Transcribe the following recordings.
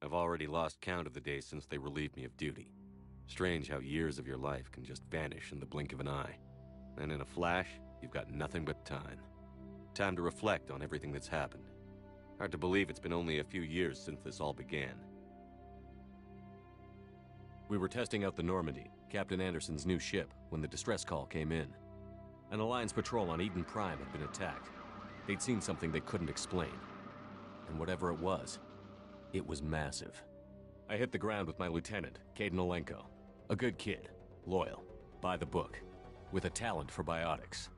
I've already lost count of the days since they relieved me of duty. Strange how years of your life can just vanish in the blink of an eye. And in a flash, you've got nothing but time. Time to reflect on everything that's happened. Hard to believe it's been only a few years since this all began. We were testing out the Normandy, Captain Anderson's new ship, when the distress call came in. An Alliance patrol on Eden Prime had been attacked. They'd seen something they couldn't explain. And whatever it was massive. I hit the ground with my lieutenant, Kaidan Olenko. A good kid, loyal, by the book, with a talent for biotics.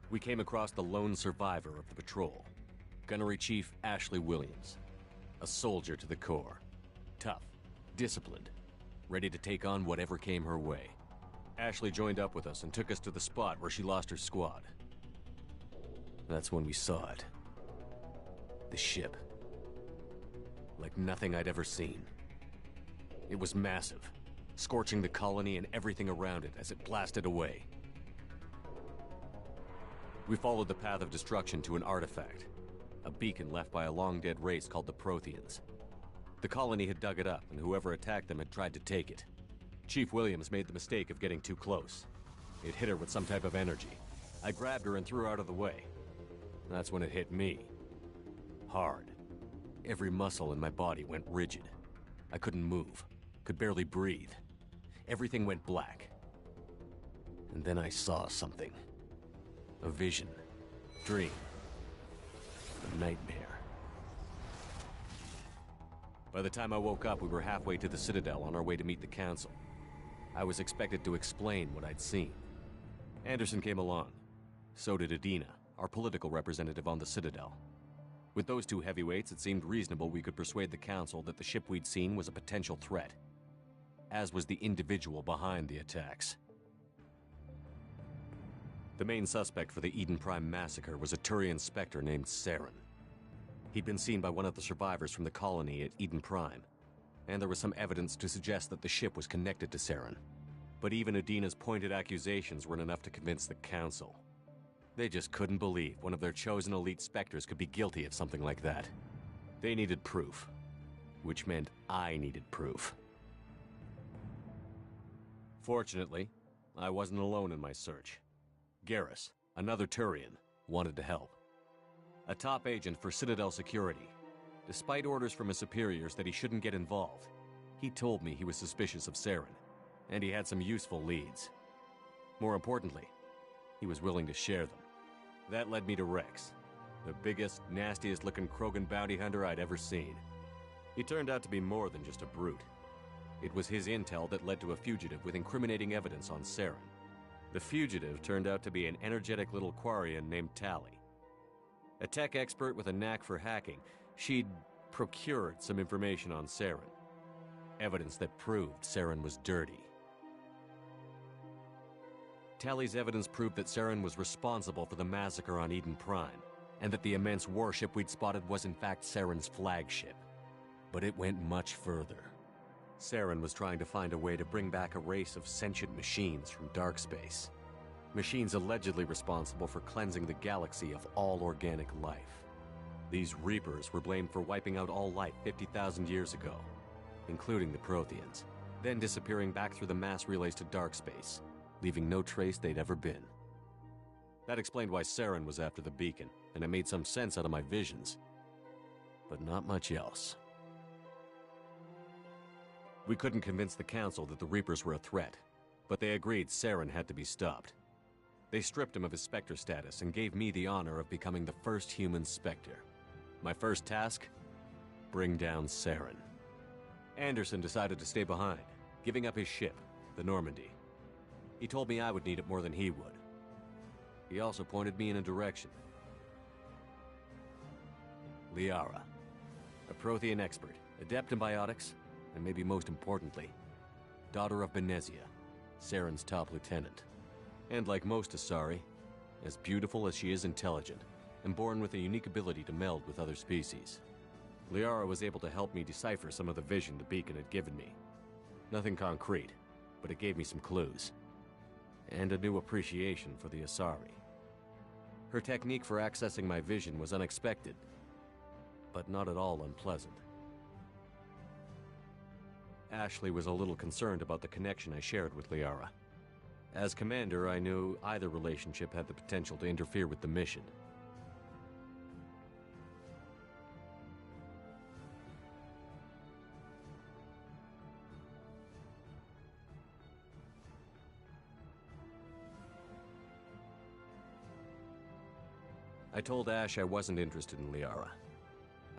We came across the lone survivor of the patrol, Gunnery Chief Ashley Williams. A soldier to the core. Tough, disciplined, ready to take on whatever came her way. Ashley joined up with us and took us to the spot where she lost her squad. That's when we saw it. The ship. Like nothing I'd ever seen. It was massive, scorching the colony and everything around it as it blasted away. We followed the path of destruction to an artifact, a beacon left by a long-dead race called the Protheans. The colony had dug it up, and whoever attacked them had tried to take it. Chief Williams made the mistake of getting too close. It hit her with some type of energy. I grabbed her and threw her out of the way. That's when it hit me. Hard. Every muscle in my body went rigid. I couldn't move, could barely breathe. Everything went black. And then I saw something. A vision. Dream. A nightmare. By the time I woke up, we were halfway to the Citadel on our way to meet the Council. I was expected to explain what I'd seen. Anderson came along. So did Adina, our political representative on the Citadel. With those two heavyweights, it seemed reasonable we could persuade the Council that the ship we'd seen was a potential threat, as was the individual behind the attacks. The main suspect for the Eden Prime massacre was a Turian Spectre named Saren. He'd been seen by one of the survivors from the colony at Eden Prime, and there was some evidence to suggest that the ship was connected to Saren. But even Adina's pointed accusations weren't enough to convince the Council. They just couldn't believe one of their chosen elite Spectres could be guilty of something like that. They needed proof, which meant I needed proof. Fortunately, I wasn't alone in my search. Garrus, another Turian, wanted to help. A top agent for Citadel Security. Despite orders from his superiors that he shouldn't get involved, he told me he was suspicious of Saren, and he had some useful leads. More importantly, he was willing to share them. That led me to Rex, the biggest, nastiest-looking Krogan bounty hunter I'd ever seen. He turned out to be more than just a brute. It was his intel that led to a fugitive with incriminating evidence on Saren. The fugitive turned out to be an energetic little Quarian named Tali. A tech expert with a knack for hacking, she'd procured some information on Saren. Evidence that proved Saren was dirty. Tali's evidence proved that Saren was responsible for the massacre on Eden Prime, and that the immense warship we'd spotted was in fact Saren's flagship. But it went much further. Saren was trying to find a way to bring back a race of sentient machines from dark space. Machines allegedly responsible for cleansing the galaxy of all organic life. These Reapers were blamed for wiping out all life 50,000 years ago, including the Protheans, then disappearing back through the mass relays to dark space, leaving no trace they'd ever been. That explained why Saren was after the beacon, and it made some sense out of my visions. But not much else. We couldn't convince the Council that the Reapers were a threat, but they agreed Saren had to be stopped. They stripped him of his Spectre status and gave me the honor of becoming the first human Spectre. My first task? Bring down Saren. Anderson decided to stay behind, giving up his ship, the Normandy. He told me I would need it more than he would. He also pointed me in a direction. Liara, a Prothean expert, adept in biotics, and maybe most importantly, daughter of Benezia, Saren's top lieutenant. And like most Asari, as beautiful as she is intelligent, and born with a unique ability to meld with other species. Liara was able to help me decipher some of the vision the beacon had given me. Nothing concrete, but it gave me some clues. And a new appreciation for the Asari. Her technique for accessing my vision was unexpected, but not at all unpleasant. Ashley was a little concerned about the connection I shared with Liara. As commander, I knew either relationship had the potential to interfere with the mission. I told Ash I wasn't interested in Liara.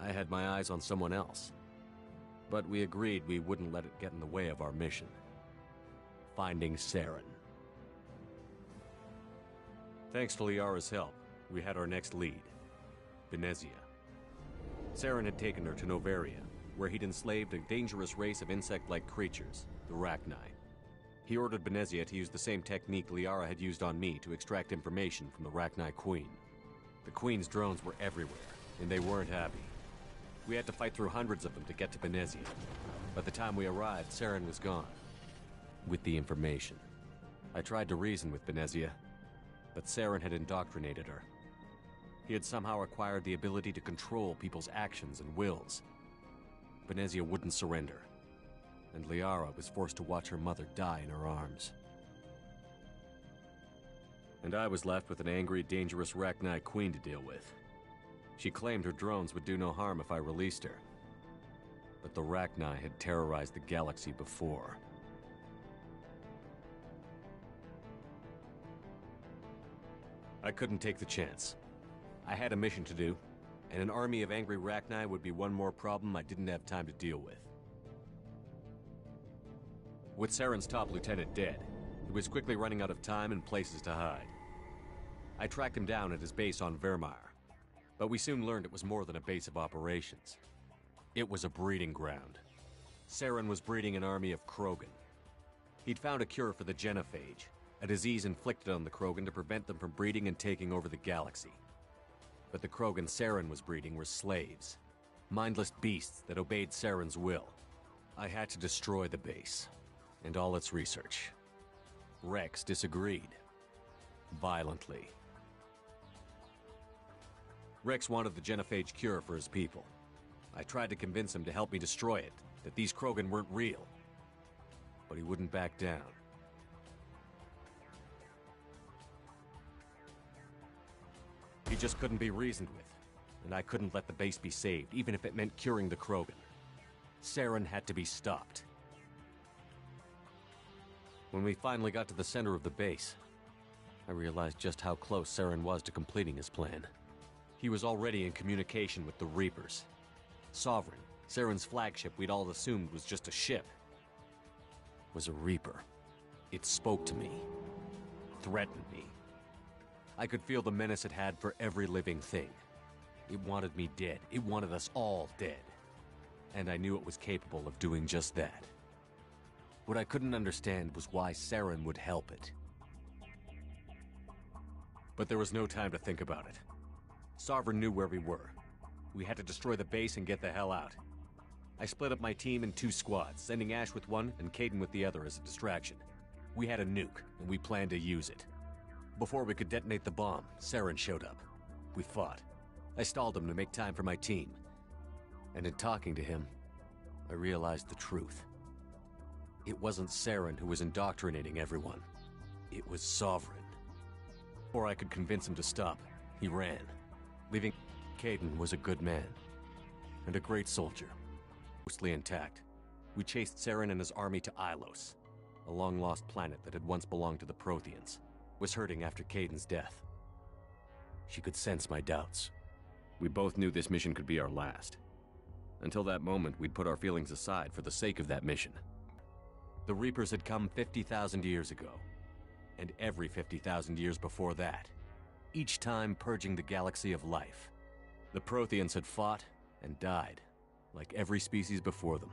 I had my eyes on someone else. But we agreed we wouldn't let it get in the way of our mission. Finding Saren. Thanks to Liara's help, we had our next lead. Benezia. Saren had taken her to Noveria, where he'd enslaved a dangerous race of insect-like creatures, the Rachni. He ordered Benezia to use the same technique Liara had used on me to extract information from the Rachni Queen. The Queen's drones were everywhere, and they weren't happy. We had to fight through hundreds of them to get to Benezia. By the time we arrived, Saren was gone. With the information. I tried to reason with Benezia, but Saren had indoctrinated her. He had somehow acquired the ability to control people's actions and wills. Benezia wouldn't surrender, and Liara was forced to watch her mother die in her arms. And I was left with an angry, dangerous Rachni Queen to deal with. She claimed her drones would do no harm if I released her. But the Rachni had terrorized the galaxy before. I couldn't take the chance. I had a mission to do, and an army of angry Rachni would be one more problem I didn't have time to deal with. With Saren's top lieutenant dead, he was quickly running out of time and places to hide. I tracked him down at his base on Vermeer, but we soon learned it was more than a base of operations. It was a breeding ground. Saren was breeding an army of Krogan. He'd found a cure for the genophage, a disease inflicted on the Krogan to prevent them from breeding and taking over the galaxy. But the Krogan Saren was breeding were slaves, mindless beasts that obeyed Saren's will. I had to destroy the base, and all its research. Rex disagreed. Violently. Rex wanted the genophage cure for his people. I tried to convince him to help me destroy it, that these Krogan weren't real. But he wouldn't back down. He just couldn't be reasoned with, and I couldn't let the base be saved, even if it meant curing the Krogan. Saren had to be stopped. When we finally got to the center of the base, I realized just how close Saren was to completing his plan. He was already in communication with the Reapers. Sovereign, Saren's flagship we'd all assumed was just a ship, was a Reaper. It spoke to me, threatened me. I could feel the menace it had for every living thing. It wanted me dead. It wanted us all dead. And I knew it was capable of doing just that. What I couldn't understand was why Saren would help it. But there was no time to think about it. Sovereign knew where we were. We had to destroy the base and get the hell out. I split up my team in 2 squads, sending Ash with one and Kaidan with the other as a distraction. We had a nuke, and we planned to use it. Before we could detonate the bomb, Saren showed up. We fought. I stalled him to make time for my team. And in talking to him, I realized the truth. It wasn't Saren who was indoctrinating everyone. It was Sovereign. Before I could convince him to stop, he ran, leaving. Kaidan was a good man, and a great soldier, mostly intact. We chased Saren and his army to Ilos, a long-lost planet that had once belonged to the Protheans, was hurting after Kaidan's death. She could sense my doubts. We both knew this mission could be our last. Until that moment, we'd put our feelings aside for the sake of that mission. The Reapers had come 50,000 years ago, and every 50,000 years before that, each time purging the galaxy of life. The Protheans had fought and died, like every species before them.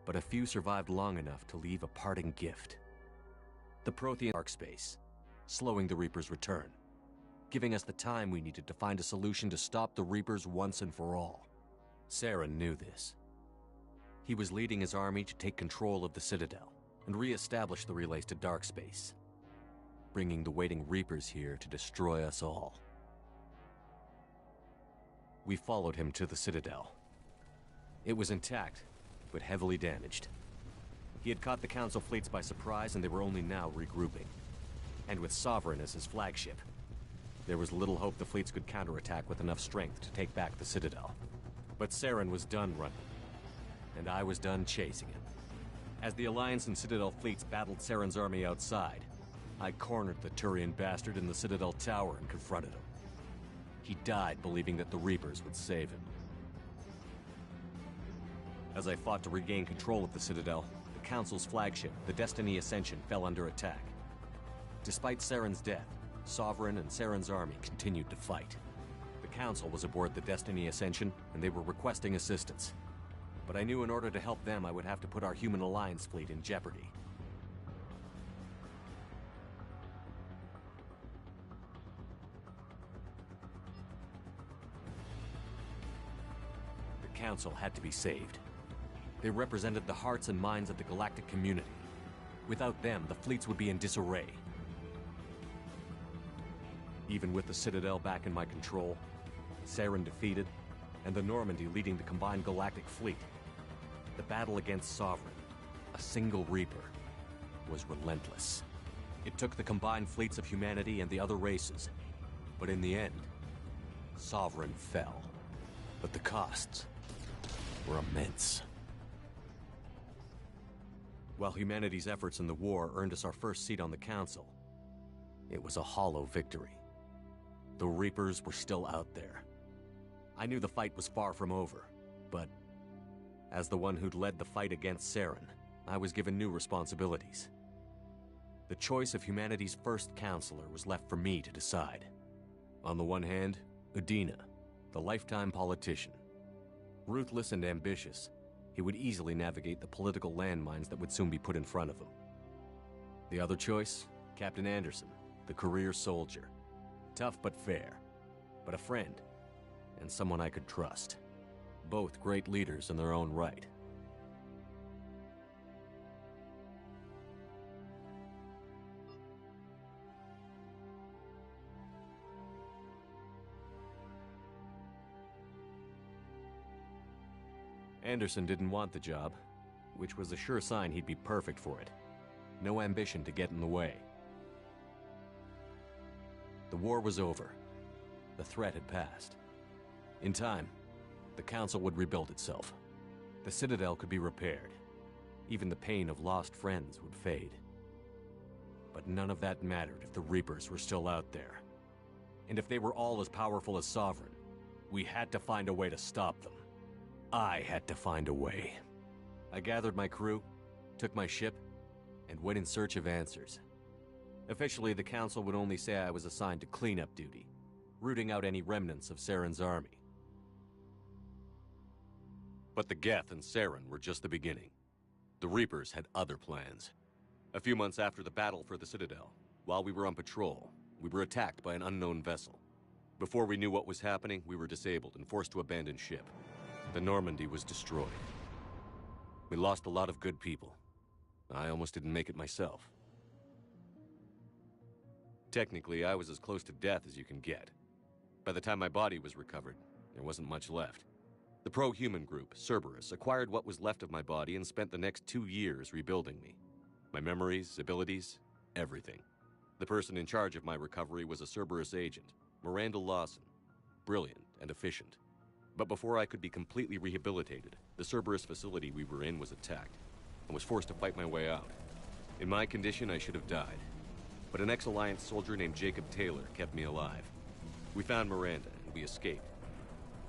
But a few survived long enough to leave a parting gift. The Prothean dark space, slowing the Reapers' return, giving us the time we needed to find a solution to stop the Reapers once and for all. Saren knew this. He was leading his army to take control of the Citadel and re-establish the relays to dark space, bringing the waiting Reapers here to destroy us all. We followed him to the Citadel. It was intact, but heavily damaged. He had caught the Council fleets by surprise, and they were only now regrouping. And with Sovereign as his flagship, there was little hope the fleets could counterattack with enough strength to take back the Citadel. But Saren was done running, and I was done chasing him. As the Alliance and Citadel fleets battled Saren's army outside, I cornered the Turian bastard in the Citadel tower and confronted him. He died believing that the Reapers would save him. As I fought to regain control of the Citadel, the Council's flagship, the Destiny Ascension, fell under attack. Despite Saren's death, Sovereign and Saren's army continued to fight. The Council was aboard the Destiny Ascension, and they were requesting assistance. But I knew in order to help them, I would have to put our human Alliance fleet in jeopardy. The Council had to be saved. They represented the hearts and minds of the galactic community. Without them, the fleets would be in disarray. Even with the Citadel back in my control, Saren defeated, and the Normandy leading the combined galactic fleet, the battle against Sovereign, a single Reaper, was relentless. It took the combined fleets of humanity and the other races, but in the end, Sovereign fell. But the costs were immense. While humanity's efforts in the war earned us our first seat on the Council, it was a hollow victory. The Reapers were still out there. I knew the fight was far from over, but as the one who'd led the fight against Saren, I was given new responsibilities. The choice of humanity's first counselor was left for me to decide. On the one hand, Udina, the lifetime politician. Ruthless and ambitious, he would easily navigate the political landmines that would soon be put in front of him. The other choice, Captain Anderson, the career soldier. Tough but fair, but a friend, and someone I could trust. Both great leaders in their own right. Anderson didn't want the job, which was a sure sign he'd be perfect for it. No ambition to get in the way. The war was over. The threat had passed. In time, the Council would rebuild itself. The Citadel could be repaired. Even the pain of lost friends would fade. But none of that mattered if the Reapers were still out there. And if they were all as powerful as Sovereign, we had to find a way to stop them. I had to find a way. I gathered my crew, took my ship, and went in search of answers. Officially, the Council would only say I was assigned to cleanup duty, rooting out any remnants of Saren's army. But the Geth and Saren were just the beginning. The Reapers had other plans. A few months after the battle for the Citadel, while we were on patrol, we were attacked by an unknown vessel. Before we knew what was happening, we were disabled and forced to abandon ship. The Normandy was destroyed. We lost a lot of good people. I almost didn't make it myself. Technically, I was as close to death as you can get. By the time my body was recovered, there wasn't much left. The pro-human group, Cerberus, acquired what was left of my body and spent the next 2 years rebuilding me. My memories, abilities, everything. The person in charge of my recovery was a Cerberus agent, Miranda Lawson. Brilliant and efficient. But before I could be completely rehabilitated, the Cerberus facility we were in was attacked, and was forced to fight my way out. In my condition, I should have died. But an ex-Alliance soldier named Jacob Taylor kept me alive. We found Miranda, and we escaped.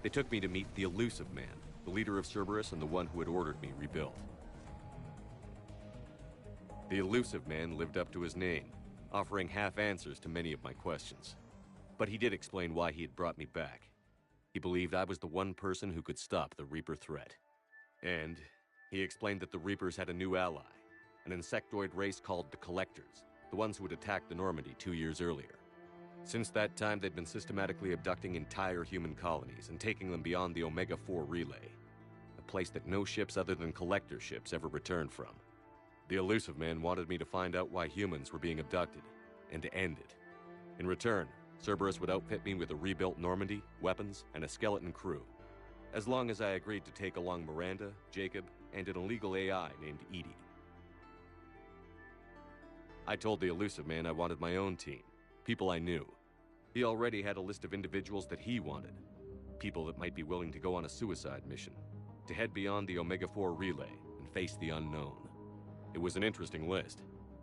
They took me to meet the Elusive Man, the leader of Cerberus and the one who had ordered me rebuilt. The Elusive Man lived up to his name, offering half answers to many of my questions. But he did explain why he had brought me back. He believed I was the one person who could stop the Reaper threat. And he explained that the Reapers had a new ally, an insectoid race called the Collectors, the ones who had attacked the Normandy 2 years earlier. Since that time, they'd been systematically abducting entire human colonies and taking them beyond the Omega-4 relay, a place that no ships other than Collector ships ever returned from. The Elusive Man wanted me to find out why humans were being abducted, and to end it. In return, Cerberus would outfit me with a rebuilt Normandy, weapons, and a skeleton crew. As long as I agreed to take along Miranda, Jacob, and an illegal AI named EDI. I told the Illusive Man I wanted my own team, people I knew. He already had a list of individuals that he wanted, people that might be willing to go on a suicide mission, to head beyond the Omega-4 relay and face the unknown. It was an interesting list.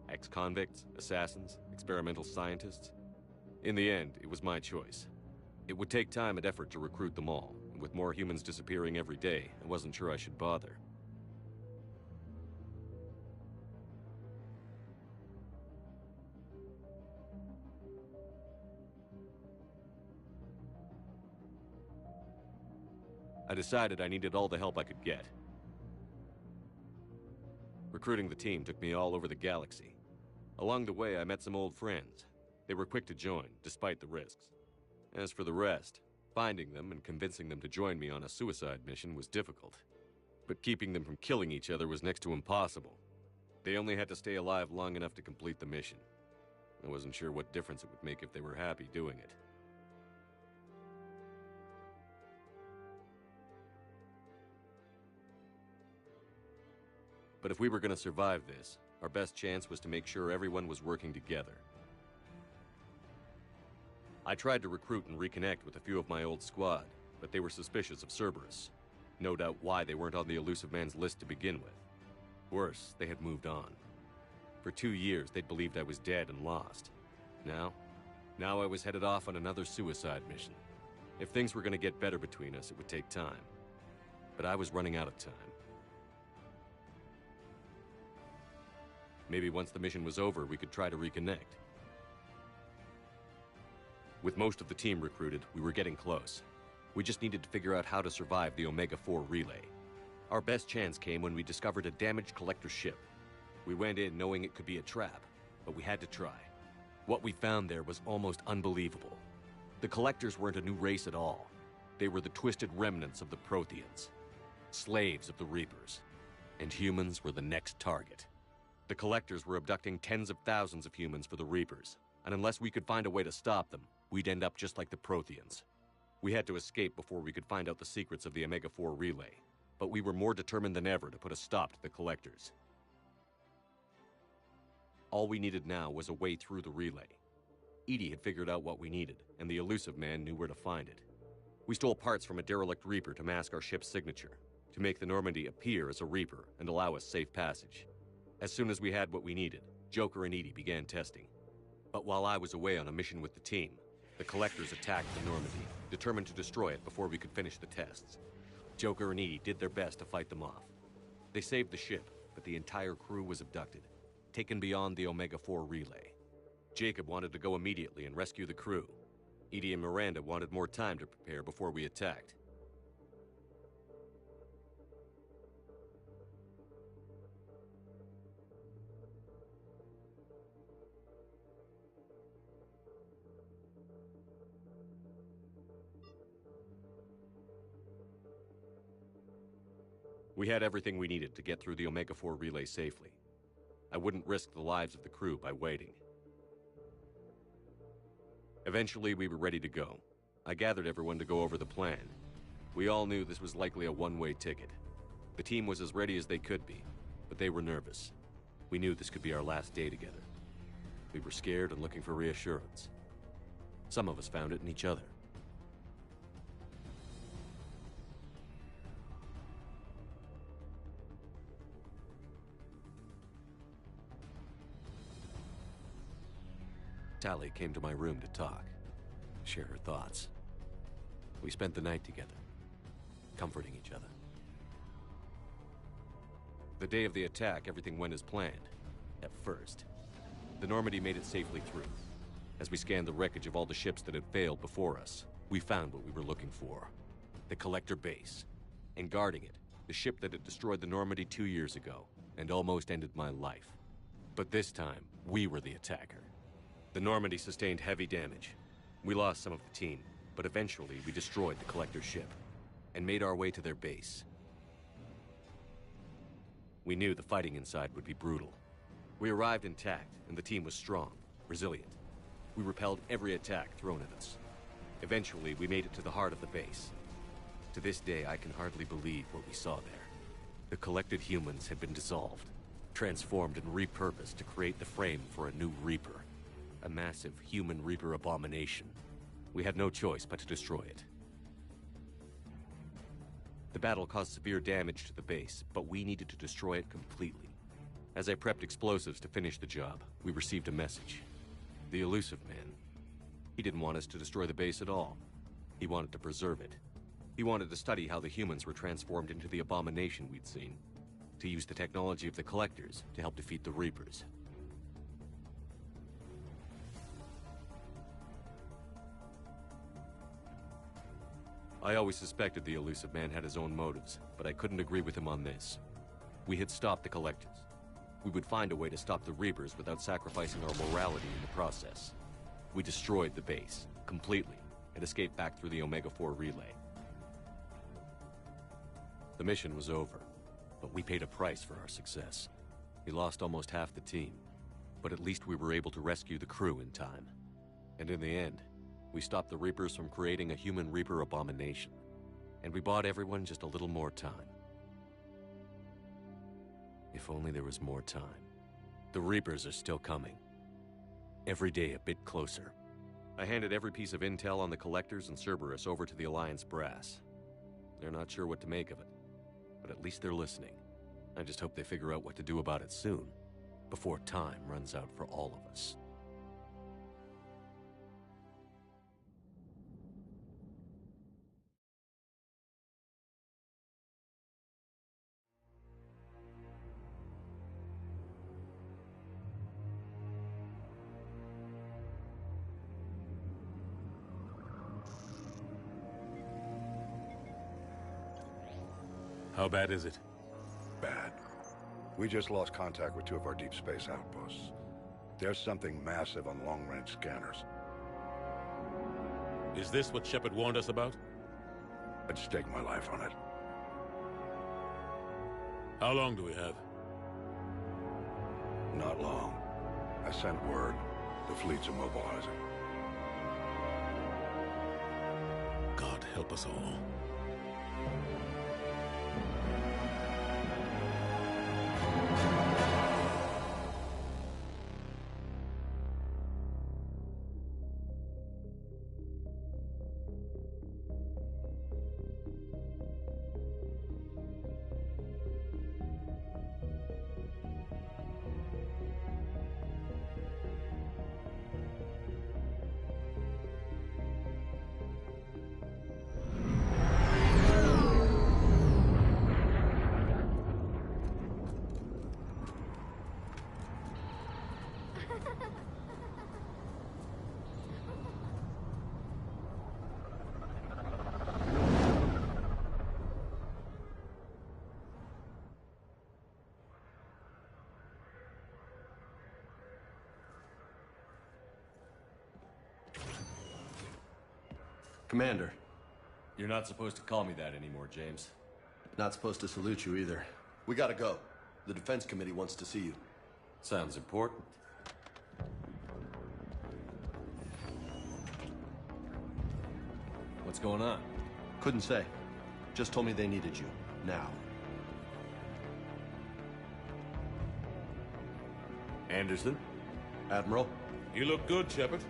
Ex-convicts, assassins, experimental scientists. In the end, it was my choice. It would take time and effort to recruit them all, and with more humans disappearing every day, I wasn't sure I should bother. I decided I needed all the help I could get. Recruiting the team took me all over the galaxy. Along the way, I met some old friends. They were quick to join, despite the risks. As for the rest, finding them and convincing them to join me on a suicide mission was difficult. But keeping them from killing each other was next to impossible. They only had to stay alive long enough to complete the mission. I wasn't sure what difference it would make if they were happy doing it. But if we were going to survive this, our best chance was to make sure everyone was working together. I tried to recruit and reconnect with a few of my old squad, but they were suspicious of Cerberus. No doubt why they weren't on the Illusive Man's list to begin with. Worse, they had moved on. For 2 years, they'd believed I was dead and lost. Now I was headed off on another suicide mission. If things were going to get better between us, it would take time. But I was running out of time. Maybe once the mission was over, we could try to reconnect. With most of the team recruited, we were getting close. We just needed to figure out how to survive the Omega-4 relay. Our best chance came when we discovered a damaged collector ship. We went in knowing it could be a trap, but we had to try. What we found there was almost unbelievable. The collectors weren't a new race at all. They were the twisted remnants of the Protheans, slaves of the Reapers, and humans were the next target. The collectors were abducting tens of thousands of humans for the Reapers, and unless we could find a way to stop them, we'd end up just like the Protheans. We had to escape before we could find out the secrets of the Omega-4 relay, but we were more determined than ever to put a stop to the collectors. All we needed now was a way through the relay. EDI had figured out what we needed, and the Illusive Man knew where to find it. We stole parts from a derelict Reaper to mask our ship's signature, to make the Normandy appear as a Reaper and allow us safe passage. As soon as we had what we needed, Joker and EDI began testing. But while I was away on a mission with the team, the collectors attacked the Normandy, determined to destroy it before we could finish the tests. Joker and EDI did their best to fight them off. They saved the ship, but the entire crew was abducted, taken beyond the Omega-4 relay. Jacob wanted to go immediately and rescue the crew. EDI and Miranda wanted more time to prepare before we attacked. We had everything we needed to get through the Omega-4 relay safely. I wouldn't risk the lives of the crew by waiting. Eventually, we were ready to go. I gathered everyone to go over the plan. We all knew this was likely a one-way ticket. The team was as ready as they could be, but they were nervous. We knew this could be our last day together. We were scared and looking for reassurance. Some of us found it in each other. Tali came to my room to talk, share her thoughts. We spent the night together, comforting each other. The day of the attack, everything went as planned, at first. The Normandy made it safely through. As we scanned the wreckage of all the ships that had failed before us, we found what we were looking for. The Collector base. And guarding it, the ship that had destroyed the Normandy 2 years ago, and almost ended my life. But this time, we were the attacker. The Normandy sustained heavy damage. We lost some of the team, but eventually we destroyed the Collector ship and made our way to their base. We knew the fighting inside would be brutal. We arrived intact, and the team was strong, resilient. We repelled every attack thrown at us. Eventually, we made it to the heart of the base. To this day, I can hardly believe what we saw there. The collected humans had been dissolved, transformed and repurposed to create the frame for a new Reaper. A massive human Reaper abomination. We had no choice but to destroy it. The battle caused severe damage to the base, but we needed to destroy it completely. As I prepped explosives to finish the job, we received a message. The Illusive Man. He didn't want us to destroy the base at all. He wanted to preserve it. He wanted to study how the humans were transformed into the abomination we'd seen. To use the technology of the Collectors to help defeat the Reapers. I always suspected the Illusive Man had his own motives, but I couldn't agree with him on this. We had stopped the Collectors. We would find a way to stop the Reapers without sacrificing our morality in the process. We destroyed the base, completely, and escaped back through the Omega-4 relay. The mission was over, but we paid a price for our success. We lost almost half the team, but at least we were able to rescue the crew in time. And in the end, we stopped the Reapers from creating a human Reaper abomination. And we bought everyone just a little more time. If only there was more time. The Reapers are still coming. Every day a bit closer. I handed every piece of intel on the Collectors and Cerberus over to the Alliance brass. They're not sure what to make of it, but at least they're listening. I just hope they figure out what to do about it soon, before time runs out for all of us. How bad is it? Bad. We just lost contact with 2 of our deep space outposts. There's something massive on long-range scanners. Is this what Shepard warned us about? I'd stake my life on it. How long do we have? Not long. I sent word. The fleet's immobilizing. God help us all. Commander. You're not supposed to call me that anymore, James. Not supposed to salute you either. We gotta go. The Defense Committee wants to see you. Sounds important. What's going on? Couldn't say. Just told me they needed you. Now. Anderson? Admiral? You look good, Shepard.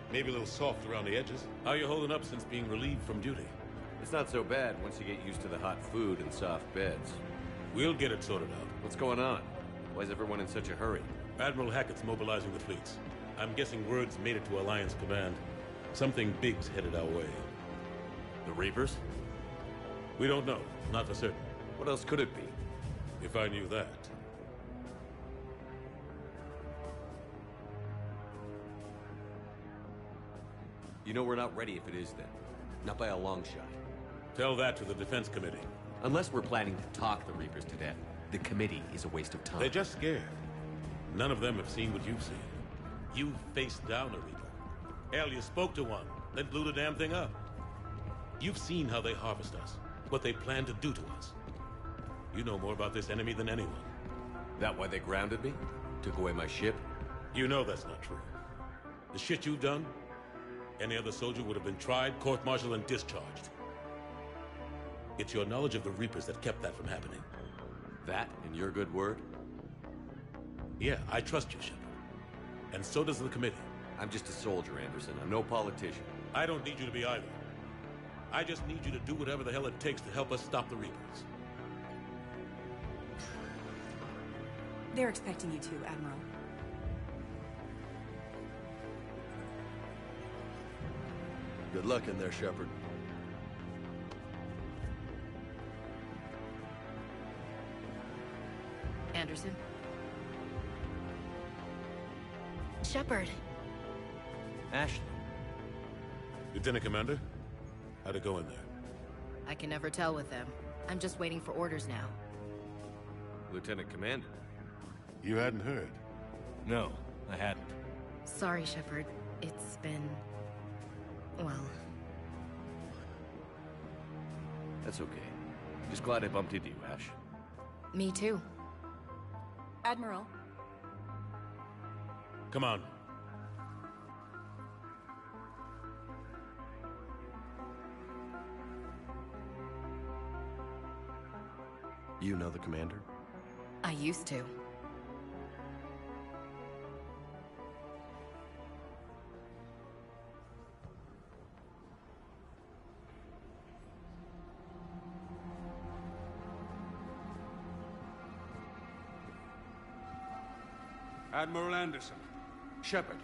Maybe a little soft around the edges. How you holding up since being relieved from duty? It's not so bad once you get used to the hot food and soft beds. We'll get it sorted out. What's going on? Why is everyone in such a hurry? Admiral Hackett's mobilizing the fleets. I'm guessing word's made it to Alliance Command. Something big's headed our way. The Reapers? We don't know. Not for certain. What else could it be? If I knew that. You know we're not ready if it is then. Not by a long shot. Tell that to the Defense Committee. Unless we're planning to talk the Reapers to death, the committee is a waste of time. They're just scared. None of them have seen what you've seen. You faced down a Reaper. Hell, you spoke to one, then blew the damn thing up. You've seen how they harvest us, what they plan to do to us. You know more about this enemy than anyone. That why they grounded me? Took away my ship? You know that's not true. The shit you've done, any other soldier would have been tried, court-martialed, and discharged. It's your knowledge of the Reapers that kept that from happening. That and your good word? Yeah, I trust you, Shepard. And so does the committee. I'm just a soldier, Anderson. I'm no politician. I don't need you to be either. I just need you to do whatever the hell it takes to help us stop the Reapers. They're expecting you to, Admiral. Good luck in there, Shepard. Anderson? Shepard. Ashley. Lieutenant Commander, how'd it go in there? I can never tell with them. I'm just waiting for orders now. Lieutenant Commander. You hadn't heard? No, I hadn't. Sorry, Shepard. It's been... well... That's okay. Just glad I bumped into you, Ash. Me too. Admiral. Come on. You know the commander? I used to. Admiral Anderson. Shepard.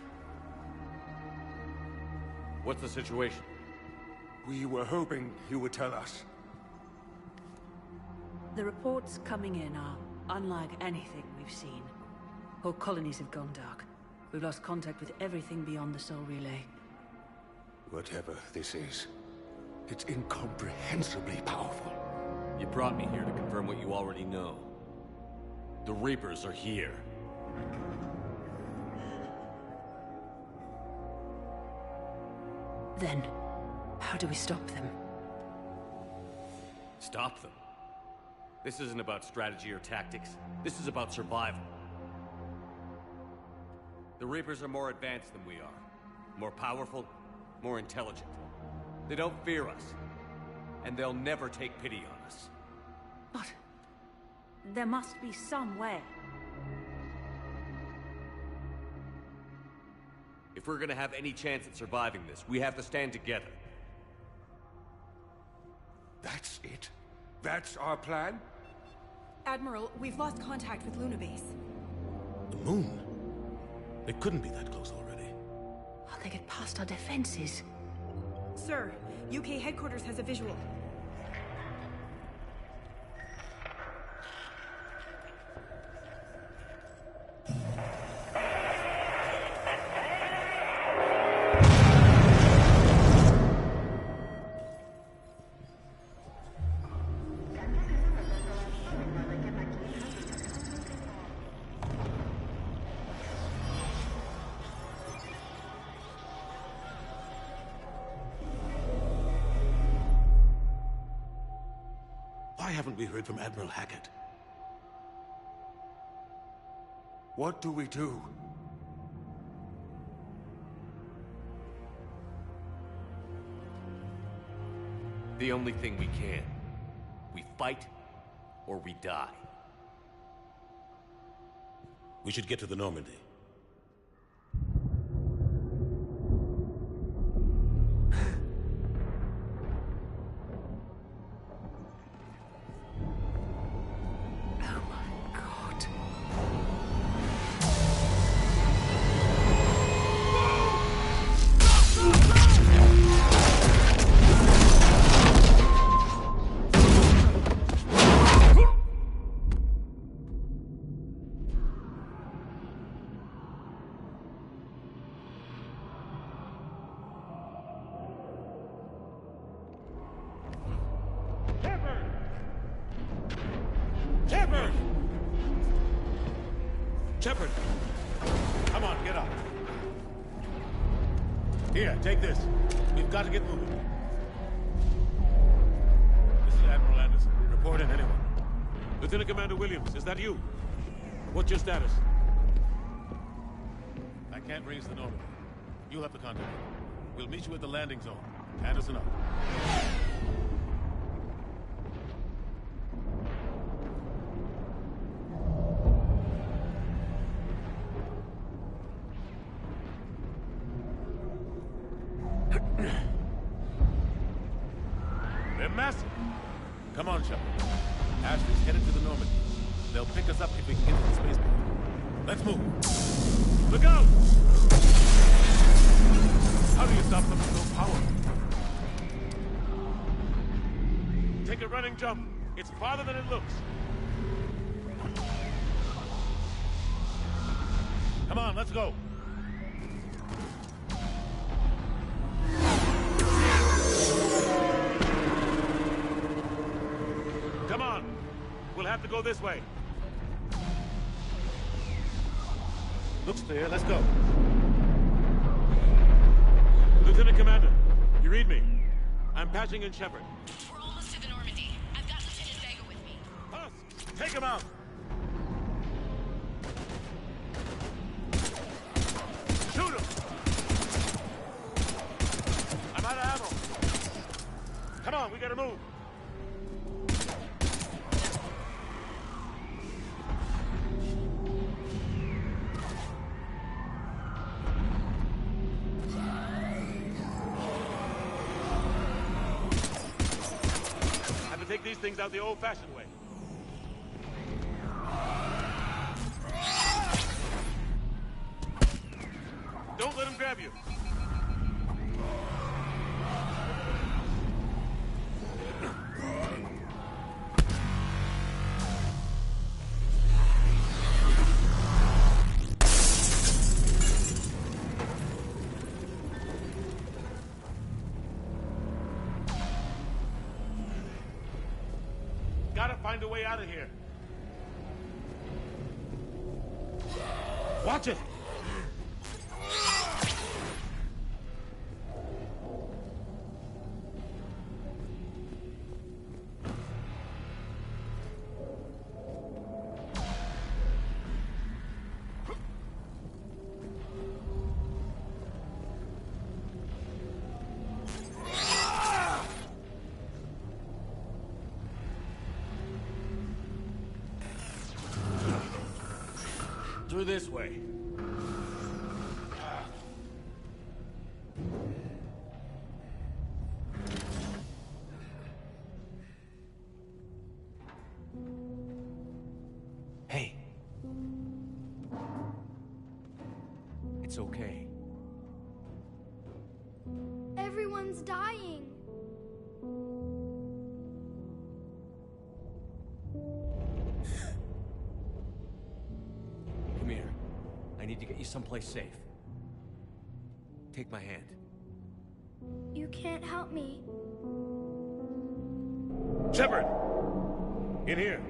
What's the situation? We were hoping you would tell us. The reports coming in are unlike anything we've seen. Whole colonies have gone dark. We've lost contact with everything beyond the Sol Relay. Whatever this is, it's incomprehensibly powerful. You brought me here to confirm what you already know. The Reapers are here. Then, how do we stop them? Stop them? This isn't about strategy or tactics. This is about survival. The Reapers are more advanced than we are. More powerful, more intelligent. They don't fear us. And they'll never take pity on us. But... there must be some way. If we're gonna have any chance at surviving this, we have to stand together. That's it? That's our plan? Admiral, we've lost contact with Luna Base. The moon? They couldn't be that close already. How'd they get past our defenses? Sir, UK headquarters has a visual. Why haven't we heard from Admiral Hackett? What do we do? The only thing we can. We fight, or we die. We should get to the Normandy. Shepard! Come on, get up. Here, take this. We've got to get moving. This is Admiral Anderson. Report in, anyone. Lieutenant Commander Williams, is that you? What's your status? I can't raise the Normandy. You'll have to contact me. We'll meet you at the landing zone. Anderson up. They're massive. Come on, Shepard. Ashley's headed to the Normandy. They'll pick us up if we can get to the spaceport. Let's move. Look out! How do you stop something so powerful? Take a running jump. It's farther than it looks. Come on, let's go. Come on. We'll have to go this way. Looks clear. Let's go. Lieutenant Commander, you read me? I'm patching in Shepard. We're almost to the Normandy. I've got Lieutenant Vega with me. Husk, take him out! Shoot him! I'm out of ammo. Come on, we gotta move. Take these things out the old-fashioned way. Don't let him grab you. Gotta find a way out of here. Watch it! Through this way. Hey. It's okay. Everyone's dying. Come here. I need to get you someplace safe. Take my hand. You can't help me. Shepard! In here.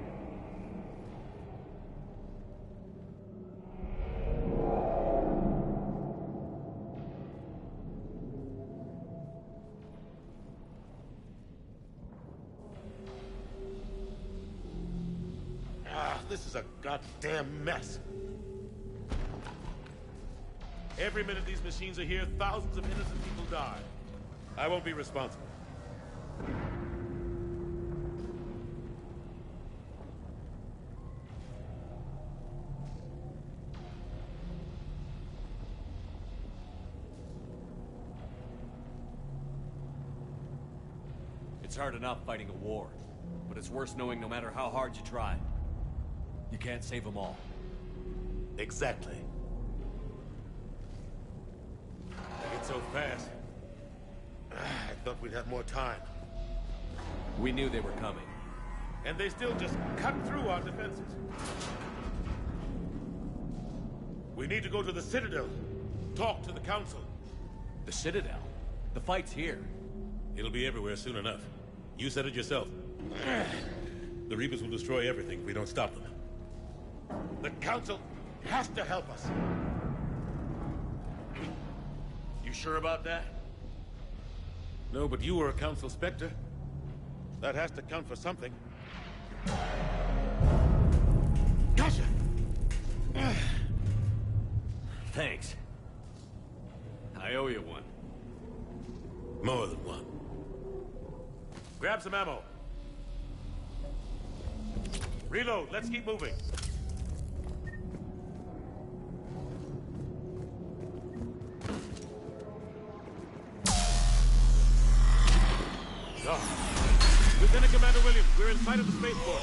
This is a goddamn mess. Every minute these machines are here, thousands of innocent people die. I won't be responsible. It's hard enough fighting a war, but it's worse knowing no matter how hard you try, you can't save them all. Exactly. It's so fast. I thought we'd have more time. We knew they were coming. And they still just cut through our defenses. We need to go to the Citadel. Talk to the Council. The Citadel? The fight's here. It'll be everywhere soon enough. You said it yourself. The Reapers will destroy everything if we don't stop them. The Council has to help us. You sure about that? No, but you were a Council Spectre. That has to count for something. Gotcha! Thanks. I owe you one. More than one. Grab some ammo. Reload. Let's keep moving. dark. Lieutenant Commander Williams, we're in sight of the spaceport.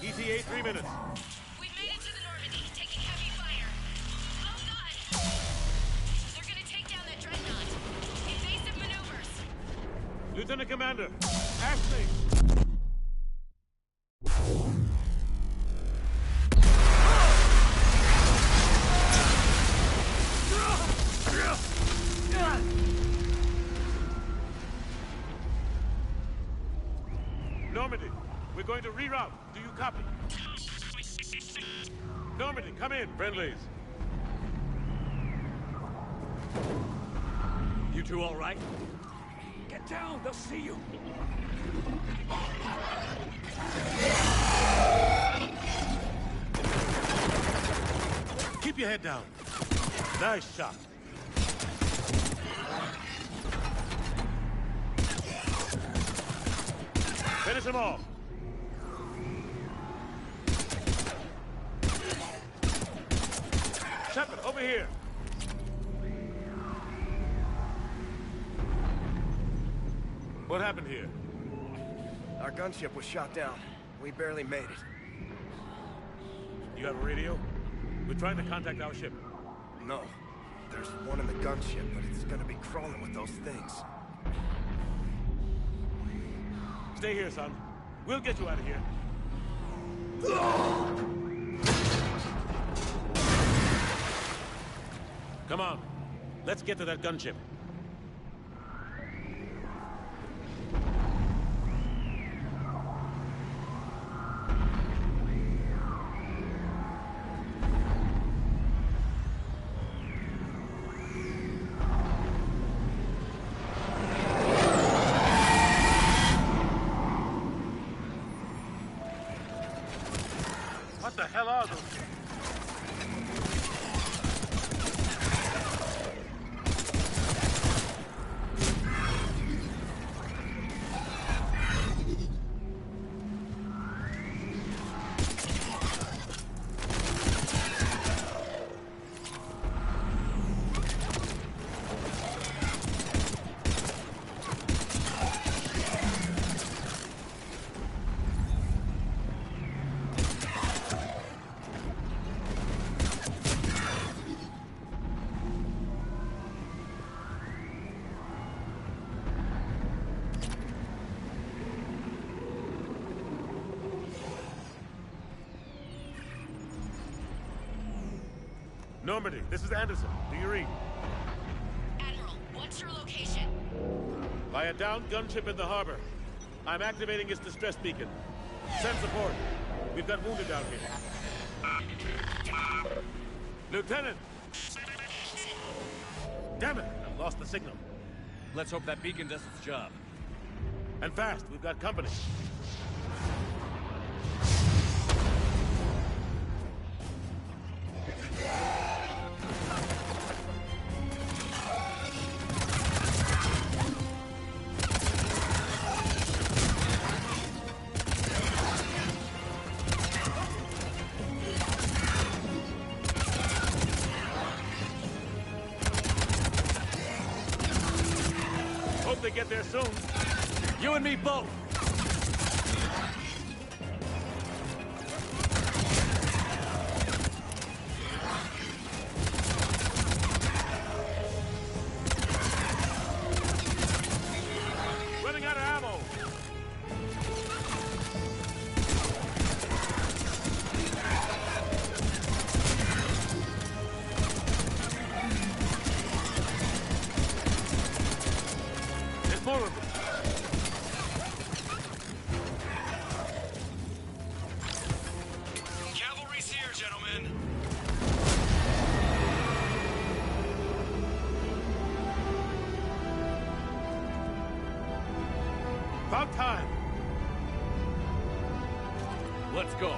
ETA 3 minutes. We've made it to the Normandy, taking heavy fire. Oh god! They're gonna take down that dreadnought. Invasive maneuvers. Lieutenant Commander, Ashley! Normandy, we're going to reroute. Do you copy? Normandy, come in, friendlies. You two all right? Get down, they'll see you. Keep your head down. Nice shot. Finish him off. Shepard, over here. What happened here? Our gunship was shot down. We barely made it. You have a radio? We're trying to contact our ship. No. There's one in the gunship, but it's gonna be crawling with those things. Stay here, son. We'll get you out of here. Come on. Let's get to that gunship. What the hell are those? Normandy, this is Anderson. Do you read? Admiral, what's your location? By a downed gunship in the harbor. I'm activating its distress beacon. Send support. We've got wounded down here. Lieutenant! Damn it! I've lost the signal. Let's hope that beacon does its job. And fast. We've got company. Hope they get there soon. You and me both! Running out of ammo. There's more of them. Cavalry's here, gentlemen. About time. Let's go.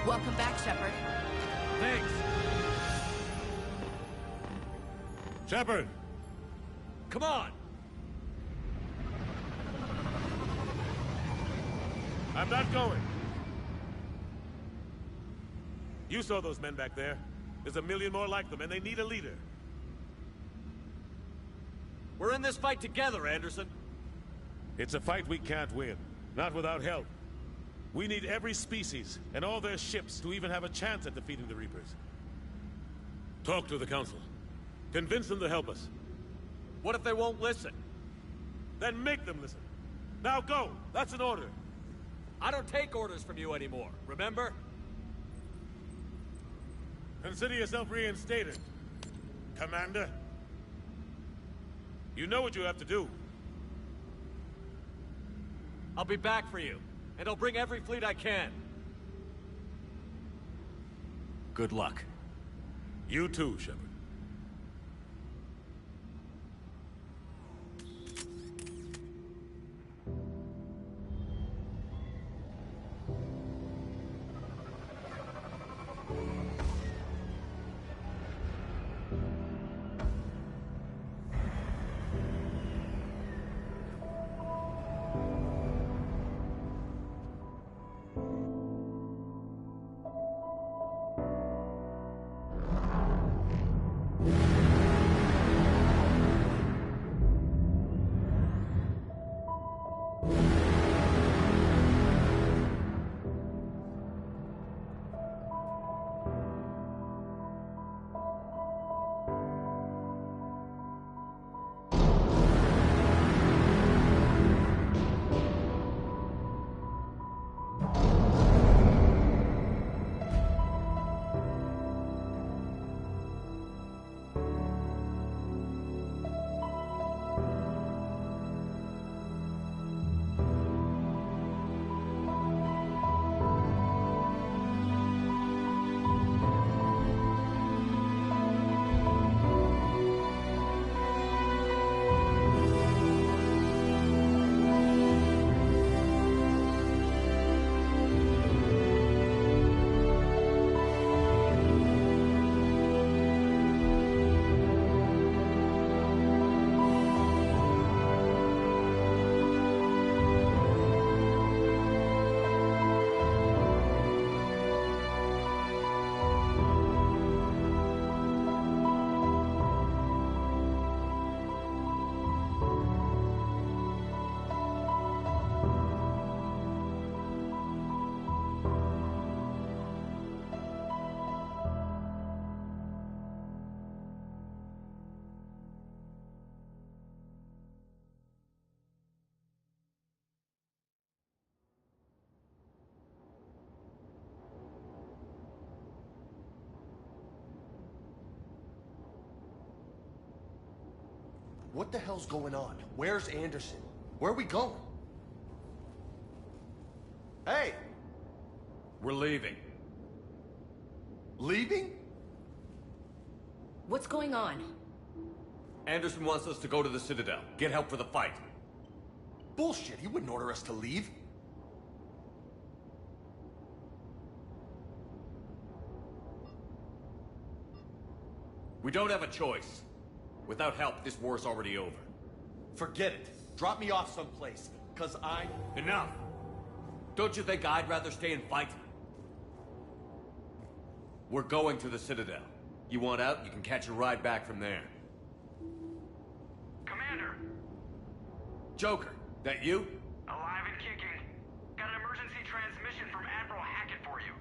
Welcome back, Shepard. Thanks. Shepard! Come on! I'm not going. You saw those men back there. There's a million more like them, and they need a leader. We're in this fight together, Anderson. It's a fight we can't win. Not without help. We need every species and all their ships to even have a chance at defeating the Reapers. Talk to the Council. Convince them to help us. What if they won't listen? Then make them listen. Now go! That's an order. I don't take orders from you anymore, remember? Consider yourself reinstated, Commander. You know what you have to do. I'll be back for you, and I'll bring every fleet I can. Good luck. You too, Shepard. What the hell's going on? Where's Anderson? Where are we going? Hey! We're leaving. Leaving? What's going on? Anderson wants us to go to the Citadel. Get help for the fight. Bullshit, he wouldn't order us to leave. We don't have a choice. Without help, this war's already over. Forget it. Drop me off someplace, 'cause I'm... Enough! Don't you think I'd rather stay and fight? We're going to the Citadel. You want out, you can catch a ride back from there. Commander! Joker, that you? Alive and kicking. Got an emergency transmission from Admiral Hackett for you.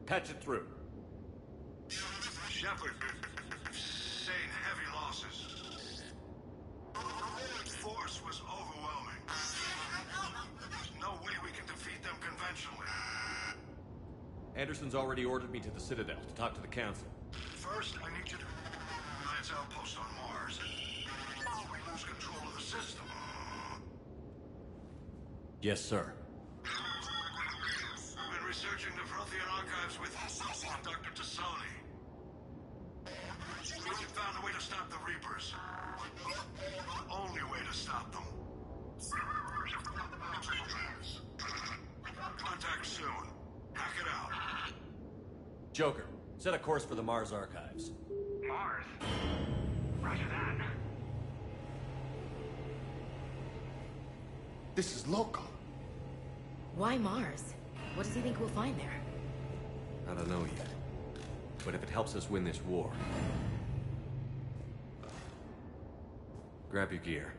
Patch it through. Shepard, sustained heavy losses. The force was overwhelming. There's no way we can defeat them conventionally. Anderson's already ordered me to the Citadel to talk to the Council. First, I need you to Alliance outpost on Mars. We lose control of the system. Yes, sir. I've been researching the Prothean archives with Dr. Tassoni. We found a way to stop the Reapers. The only way to stop them. Contact soon. Hack it out. Joker, set a course for the Mars archives. Mars? Roger that. This is local. Why Mars? What does he think we'll find there? I don't know yet. But if it helps us win this war... grab your gear.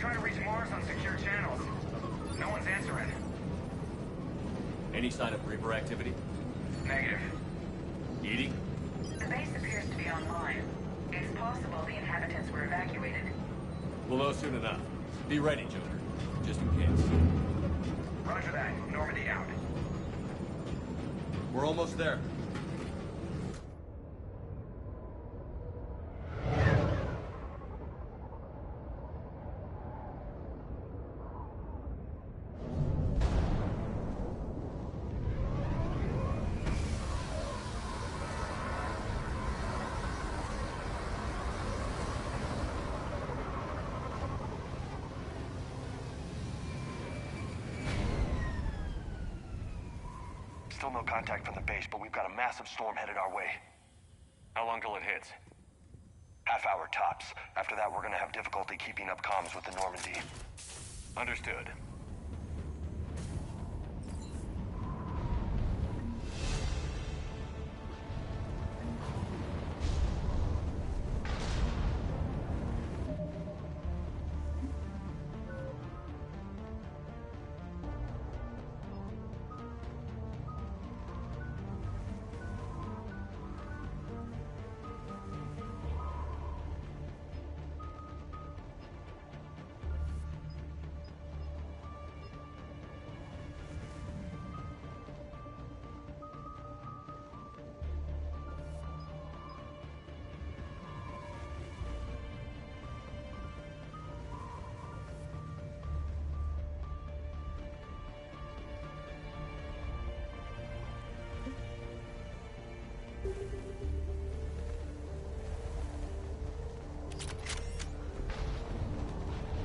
Trying to reach Mars on secure channels. No one's answering. Any sign of Reaper activity? Negative. Eating? The base appears to be online. It's possible the inhabitants were evacuated. We'll know soon enough. Be ready, Joker. Just in case. Roger that. Normandy out. We're almost there. Still no contact from the base, but we've got a massive storm headed our way. How long till it hits? Half hour tops. After that, we're gonna have difficulty keeping up comms with the Normandy. Understood.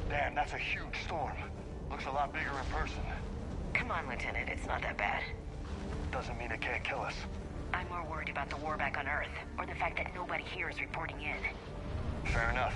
Damn, that's a huge storm. Looks a lot bigger in person. Come on, Lieutenant. It's not that bad. Doesn't mean it can't kill us. I'm more worried about the war back on Earth, or the fact that nobody here is reporting in. Fair enough.